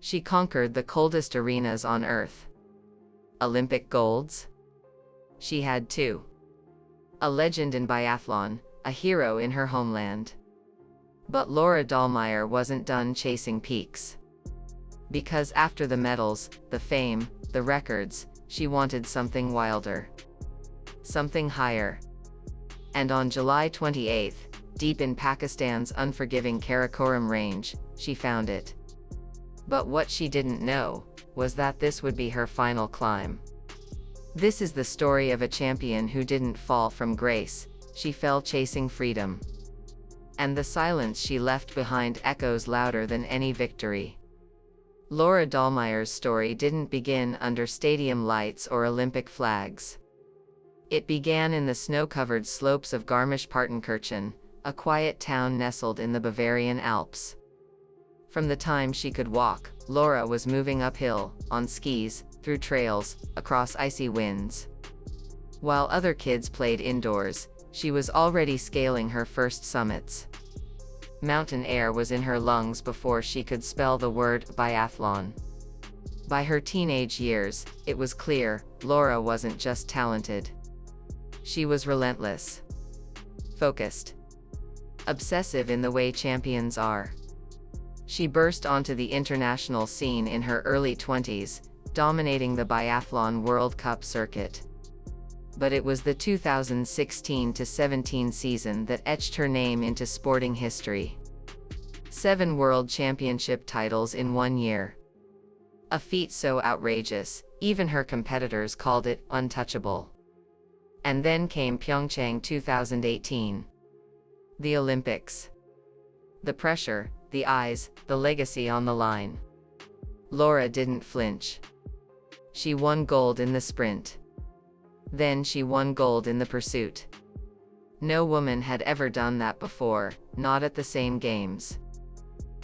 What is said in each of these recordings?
She conquered the coldest arenas on Earth. Olympic golds? She had two. A legend in biathlon, a hero in her homeland. But Laura Dahlmeier wasn't done chasing peaks. Because after the medals, the fame, the records, she wanted something wilder. Something higher. And on July 28, deep in Pakistan's unforgiving Karakorum range, she found it. But what she didn't know was that this would be her final climb. This is the story of a champion who didn't fall from grace, she fell chasing freedom. And the silence she left behind echoes louder than any victory. Laura Dahlmeier's story didn't begin under stadium lights or Olympic flags. It began in the snow-covered slopes of Garmisch-Partenkirchen, a quiet town nestled in the Bavarian Alps. From the time she could walk, Laura was moving uphill, on skis, through trails, across icy winds. While other kids played indoors, she was already scaling her first summits. Mountain air was in her lungs before she could spell the word biathlon. By her teenage years, it was clear, Laura wasn't just talented. She was relentless. Focused. Obsessive in the way champions are. She burst onto the international scene in her early 20s, dominating the Biathlon World Cup circuit. But it was the 2016-17 season that etched her name into sporting history. 7 World Championship titles in 1 year. A feat so outrageous, even her competitors called it untouchable. And then came Pyeongchang 2018. The Olympics. The pressure, the eyes, the legacy on the line. Laura didn't flinch. She won gold in the sprint. Then she won gold in the pursuit. No woman had ever done that before, not at the same games.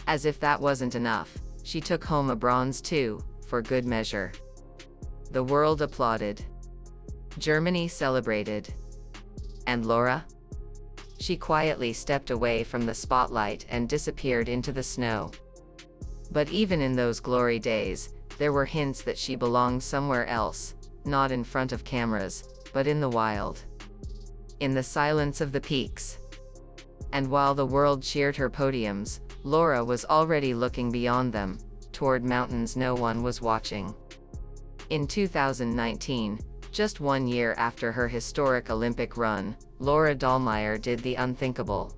As if that wasn't enough, she took home a bronze too, for good measure. The world applauded. Germany celebrated. And Laura? She quietly stepped away from the spotlight and disappeared into the snow. But even in those glory days, there were hints that she belonged somewhere else, not in front of cameras, but in the wild. In the silence of the peaks. And while the world cheered her podiums, Laura was already looking beyond them, toward mountains no one was watching. In 2019, just 1 year after her historic Olympic run, Laura Dahlmeier did the unthinkable.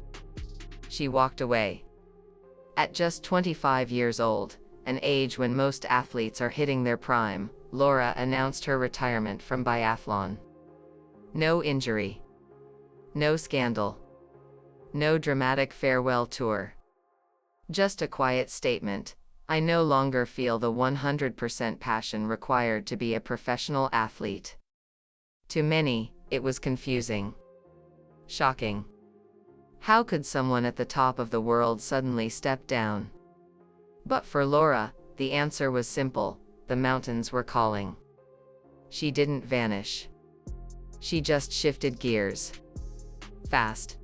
She walked away. At just 25 years old, an age when most athletes are hitting their prime, Laura announced her retirement from biathlon. No injury. No scandal. No dramatic farewell tour. Just a quiet statement: I no longer feel the 100% passion required to be a professional athlete. To many, it was confusing. Shocking. How could someone at the top of the world suddenly step down? But for Laura, the answer was simple: the mountains were calling. She didn't vanish. She just shifted gears. Fast.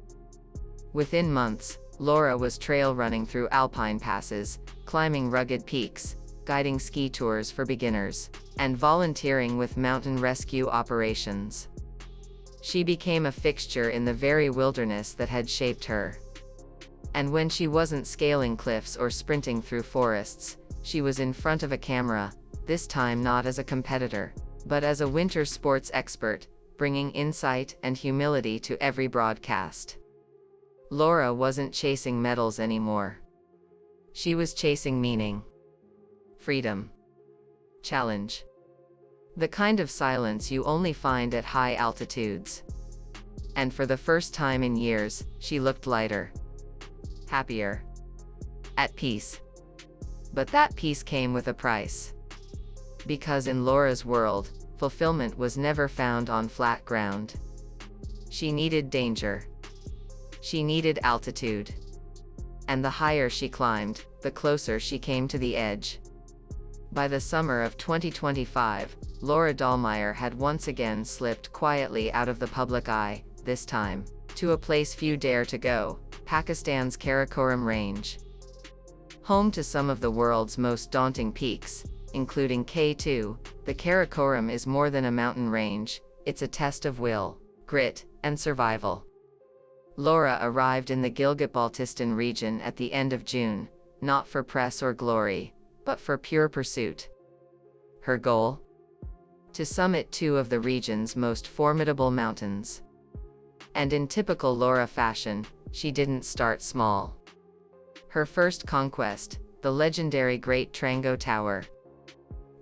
Within months, Laura was trail running through alpine passes, climbing rugged peaks, guiding ski tours for beginners, and volunteering with mountain rescue operations. She became a fixture in the very wilderness that had shaped her. And when she wasn't scaling cliffs or sprinting through forests, she was in front of a camera, this time not as a competitor, but as a winter sports expert, bringing insight and humility to every broadcast. Laura wasn't chasing medals anymore. She was chasing meaning. Freedom. Challenge. The kind of silence you only find at high altitudes. And for the first time in years, she looked lighter. Happier. At peace. But that peace came with a price. Because in Laura's world, fulfillment was never found on flat ground. She needed danger. She needed altitude. And the higher she climbed, the closer she came to the edge. By the summer of 2025, Laura Dahlmeier had once again slipped quietly out of the public eye, this time to a place few dare to go, Pakistan's Karakorum range. Home to some of the world's most daunting peaks, including K2, the Karakorum is more than a mountain range, it's a test of will, grit, and survival. Laura arrived in the Gilgit-Baltistan region at the end of June, not for press or glory, but for pure pursuit. Her goal? To summit two of the region's most formidable mountains. And in typical Laura fashion, she didn't start small. Her first conquest, the legendary Great Trango Tower.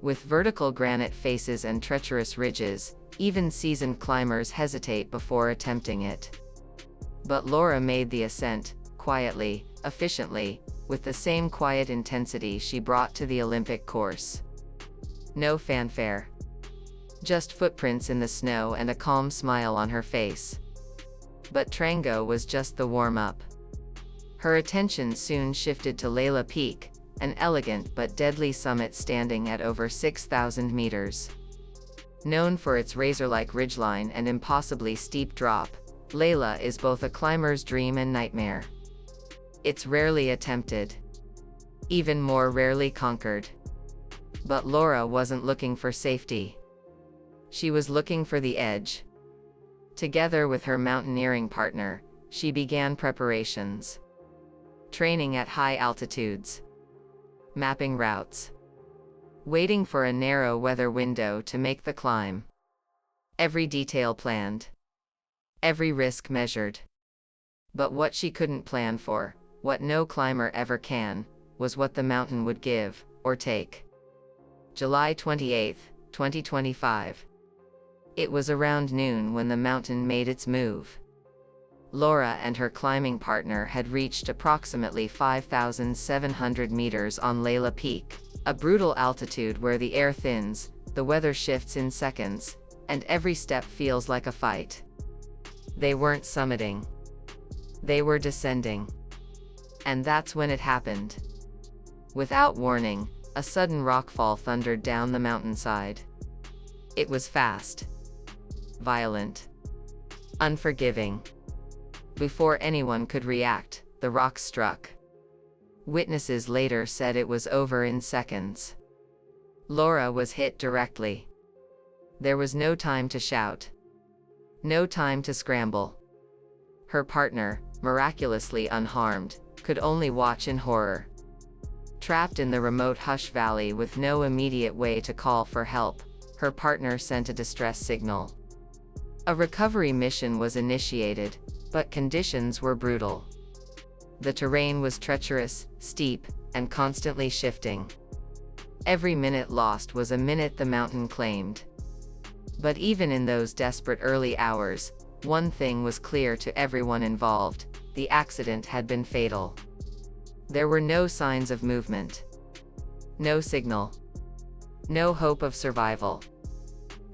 With vertical granite faces and treacherous ridges, even seasoned climbers hesitate before attempting it. But Laura made the ascent, quietly, efficiently, with the same quiet intensity she brought to the Olympic course. No fanfare. Just footprints in the snow and a calm smile on her face. But Trango was just the warm-up. Her attention soon shifted to Laila Peak, an elegant but deadly summit standing at over 6,000 meters. Known for its razor-like ridgeline and impossibly steep drop, Laila is both a climber's dream and nightmare. It's rarely attempted. Even more rarely conquered. But Laura wasn't looking for safety. She was looking for the edge. Together with her mountaineering partner, she began preparations. Training at high altitudes. Mapping routes. Waiting for a narrow weather window to make the climb. Every detail planned. Every risk measured. But what she couldn't plan for, what no climber ever can, was what the mountain would give, or take. July 28, 2025. It was around noon when the mountain made its move. Laura and her climbing partner had reached approximately 5,700 meters on Laila Peak, a brutal altitude where the air thins, the weather shifts in seconds, and every step feels like a fight. They weren't summiting. They were descending. And that's when it happened. Without warning, a sudden rockfall thundered down the mountainside. It was fast. Violent. Unforgiving. Before anyone could react, the rock struck. Witnesses later said it was over in seconds. Laura was hit directly. There was no time to shout. No time to scramble. Her partner, miraculously unharmed, could only watch in horror. Trapped in the remote Hush Valley with no immediate way to call for help, her partner sent a distress signal. A recovery mission was initiated, but conditions were brutal. The terrain was treacherous, steep, and constantly shifting. Every minute lost was a minute the mountain claimed. But even in those desperate early hours, one thing was clear to everyone involved: the accident had been fatal. There were no signs of movement. No signal. No hope of survival.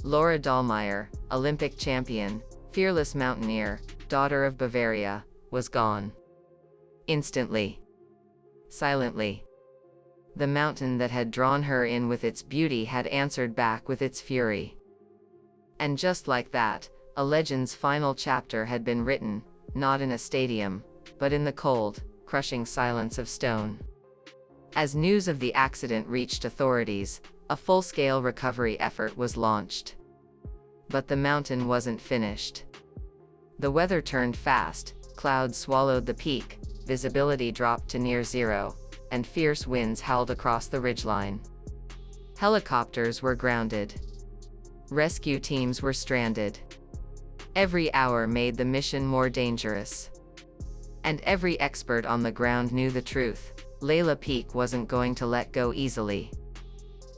Laura Dahlmeier, Olympic champion, fearless mountaineer, daughter of Bavaria, was gone. Instantly. Silently. The mountain that had drawn her in with its beauty had answered back with its fury. And just like that, a legend's final chapter had been written, not in a stadium, but in the cold, crushing silence of stone. As news of the accident reached authorities, a full-scale recovery effort was launched. But the mountain wasn't finished. The weather turned fast, clouds swallowed the peak, visibility dropped to near zero, and fierce winds howled across the ridgeline. Helicopters were grounded. Rescue teams were stranded. Every hour made the mission more dangerous. And every expert on the ground knew the truth: Laila Peak wasn't going to let go easily.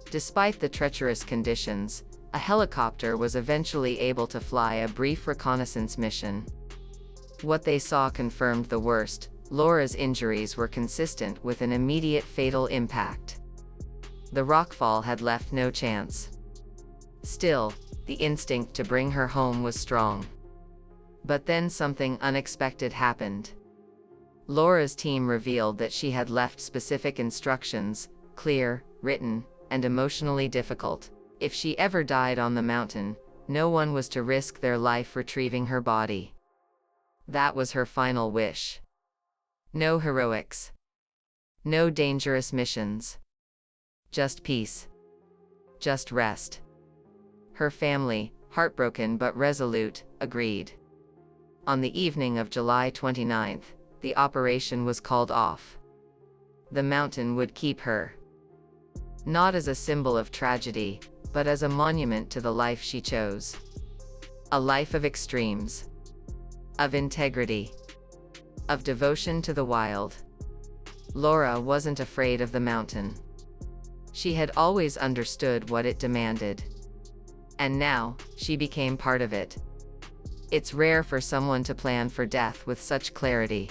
Despite the treacherous conditions, a helicopter was eventually able to fly a brief reconnaissance mission. What they saw confirmed the worst: Laura's injuries were consistent with an immediate fatal impact. The rockfall had left no chance. Still, the instinct to bring her home was strong. But then something unexpected happened. Laura's team revealed that she had left specific instructions, clear, written, and emotionally difficult. If she ever died on the mountain, no one was to risk their life retrieving her body. That was her final wish. No heroics. No dangerous missions. Just peace. Just rest. Her family, heartbroken but resolute, agreed. On the evening of July 29th, the operation was called off. The mountain would keep her. Not as a symbol of tragedy, but as a monument to the life she chose. A life of extremes. Of integrity. Of devotion to the wild. Laura wasn't afraid of the mountain. She had always understood what it demanded. And now, she became part of it. It's rare for someone to plan for death with such clarity.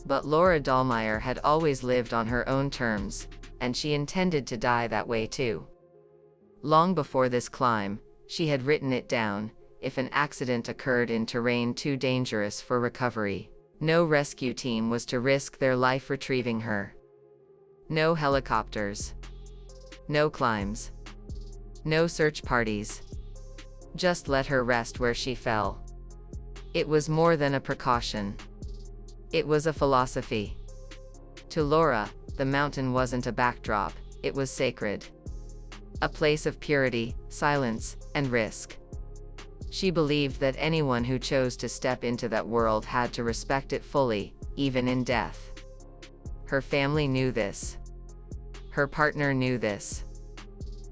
But Laura Dahlmeier had always lived on her own terms, and she intended to die that way too. Long before this climb, she had written it down: if an accident occurred in terrain too dangerous for recovery, no rescue team was to risk their life retrieving her. No helicopters. No climbs. No search parties. Just let her rest where she fell. It was more than a precaution. It was a philosophy. To Laura, the mountain wasn't a backdrop, it was sacred. A place of purity, silence, and risk. She believed that anyone who chose to step into that world had to respect it fully, even in death. Her family knew this. Her partner knew this.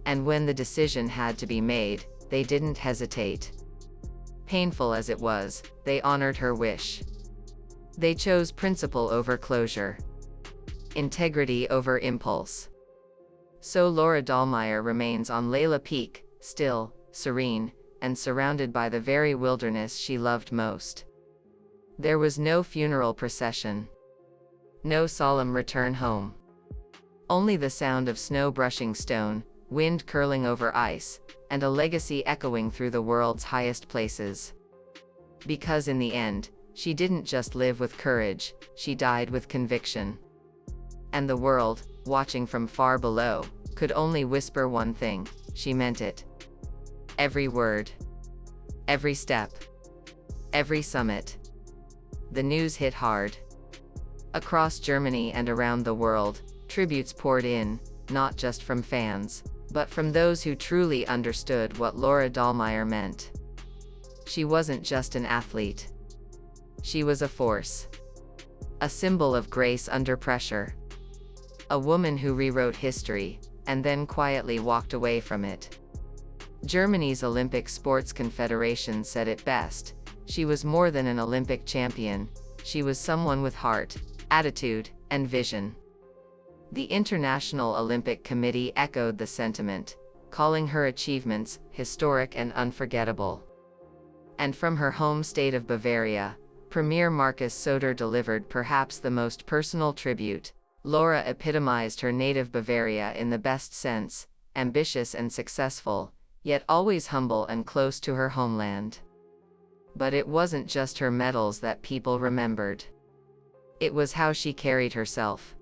And when the decision had to be made, they didn't hesitate. Painful as it was, they honored her wish. They chose principle over closure. Integrity over impulse. So Laura Dahlmeier remains on Laila Peak, still, serene, and surrounded by the very wilderness she loved most. There was no funeral procession. No solemn return home. Only the sound of snow brushing stone, wind curling over ice, and a legacy echoing through the world's highest places. Because in the end, she didn't just live with courage, she died with conviction. And the world, watching from far below, could only whisper one thing: she meant it. Every word. Every step. Every summit. The news hit hard. Across Germany and around the world, tributes poured in, not just from fans, but from those who truly understood what Laura Dahlmeier meant. She wasn't just an athlete. She was a force. A symbol of grace under pressure. A woman who rewrote history, and then quietly walked away from it. Germany's Olympic Sports Confederation said it best: she was more than an Olympic champion, she was someone with heart, attitude, and vision. The International Olympic Committee echoed the sentiment, calling her achievements historic and unforgettable. And from her home state of Bavaria, Premier Markus Söder delivered perhaps the most personal tribute. Laura epitomized her native Bavaria in the best sense: ambitious and successful, yet always humble and close to her homeland. But it wasn't just her medals that people remembered. It was how she carried herself.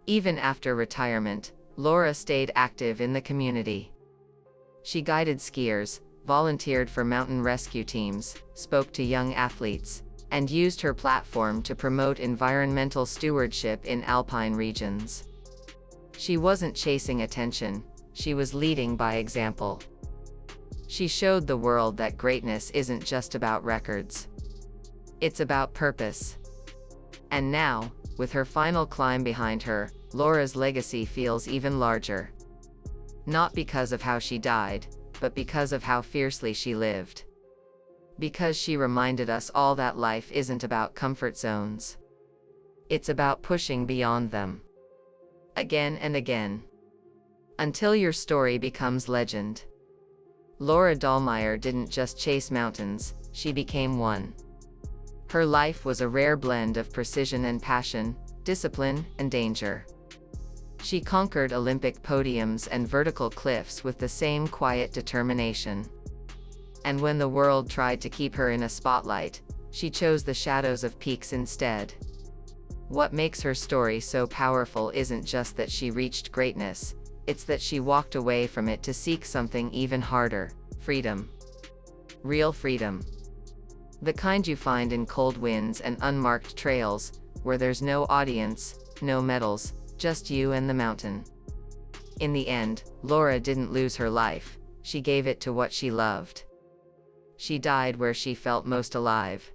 Even after retirement, Laura stayed active in the community. She guided skiers, volunteered for mountain rescue teams, spoke to young athletes, and used her platform to promote environmental stewardship in alpine regions. She wasn't chasing attention, she was leading by example. She showed the world that greatness isn't just about records. It's about purpose. And now, with her final climb behind her, Laura's legacy feels even larger. Not because of how she died, but because of how fiercely she lived. Because she reminded us all that life isn't about comfort zones. It's about pushing beyond them. Again and again. Until your story becomes legend. Laura Dahlmeier didn't just chase mountains, she became one. Her life was a rare blend of precision and passion, discipline and danger. She conquered Olympic podiums and vertical cliffs with the same quiet determination. And when the world tried to keep her in a spotlight, she chose the shadows of peaks instead. What makes her story so powerful isn't just that she reached greatness, it's that she walked away from it to seek something even harder: freedom. Real freedom. The kind you find in cold winds and unmarked trails, where there's no audience, no medals, just you and the mountain. In the end, Laura didn't lose her life, she gave it to what she loved. She died where she felt most alive.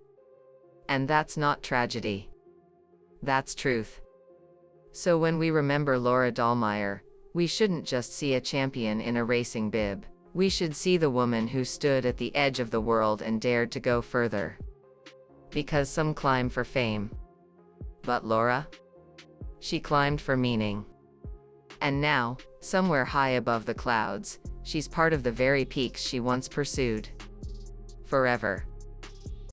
And that's not tragedy. That's truth. So when we remember Laura Dahlmeier, we shouldn't just see a champion in a racing bib. We should see the woman who stood at the edge of the world and dared to go further. Because some climb for fame. But Laura? She climbed for meaning. And now, somewhere high above the clouds, she's part of the very peaks she once pursued. Forever.